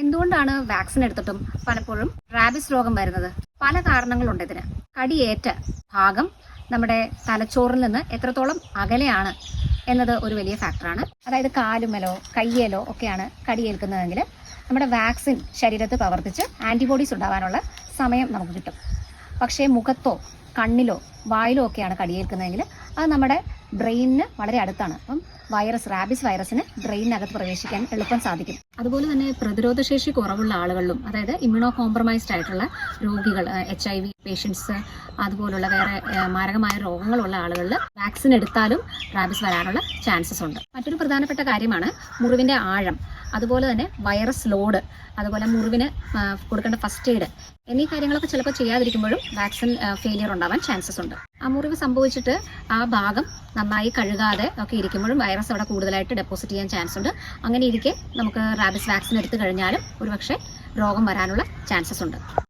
എന്തുകൊണ്ടാണ് വാക്സിൻ എടുത്തിട്ടും പലപ്പോഴും റാബിസ് രോഗം വരുന്നത്? പല കാരണങ്ങളുണ്ട് ഇതിന്. കടിയേറ്റ ഭാഗം നമ്മുടെ തലച്ചോറിൽ നിന്ന് എത്രത്തോളം അകലെയാണ് എന്നത് ഒരു വലിയ ഫാക്ടറാണ്. അതായത് കാലുമലോ കയ്യേലോ ഒക്കെയാണ് കടിയേൽക്കുന്നതെങ്കിൽ നമ്മുടെ വാക്സിൻ ശരീരത്തിൽ പ്രവർത്തിച്ച് ആൻറ്റിബോഡീസ് ഉണ്ടാകാനുള്ള സമയം നമുക്ക് കിട്ടും. പക്ഷേ മുഖത്തോ കണ്ണിലോ വായിലോ ഒക്കെയാണ് കടിയേൽക്കുന്നതെങ്കിൽ അത് നമ്മുടെ ബ്രെയിനിന് വളരെ അടുത്താണ്. അപ്പം റാബിസ് വൈറസിന് ബ്രെയിനകത്ത് പ്രവേശിക്കാൻ എളുപ്പം സാധിക്കും. അതുപോലെ തന്നെ പ്രതിരോധശേഷി കുറവുള്ള ആളുകളിലും, അതായത് ഇമ്മ്യൂണോ കോംപ്രമൈസ്ഡ് ആയിട്ടുള്ള രോഗികൾ, HIV പേഷ്യൻസ്, അതുപോലുള്ള വേറെ മാരകമായ രോഗങ്ങളുള്ള ആളുകളിൽ വാക്സിൻ എടുത്താലും റാബിസ് വരാനുള്ള ചാൻസസ് ഉണ്ട്. മറ്റൊരു പ്രധാനപ്പെട്ട കാര്യമാണ് മുറിവിൻ്റെ ആഴം, അതുപോലെ തന്നെ വൈറസ് ലോഡ്, അതുപോലെ മുറിവിന് കൊടുക്കേണ്ട ഫസ്റ്റ് എയ്ഡ് എന്നീ കാര്യങ്ങളൊക്കെ ചിലപ്പോൾ ചെയ്യാതിരിക്കുമ്പോഴും വാക്സിൻ ഫെയിലിയർ ഉണ്ടാവാൻ ചാൻസസ് ഉണ്ട്. ആ മുറിവ് സംഭവിച്ചിട്ട് ആ ഭാഗം നന്നായി കഴുകാതെ ഒക്കെ ഇരിക്കുമ്പോഴും വൈറസ് അവിടെ കൂടുതലായിട്ട് ഡെപ്പോസിറ്റ് ചെയ്യാൻ ചാൻസ് ഉണ്ട്. അങ്ങനെ ഇരിക്കെ നമുക്ക് റാബിസ് വാക്സിൻ എടുത്തു കഴിഞ്ഞാലും ഒരുപക്ഷെ രോഗം വരാനുള്ള ചാൻസസ് ഉണ്ട്.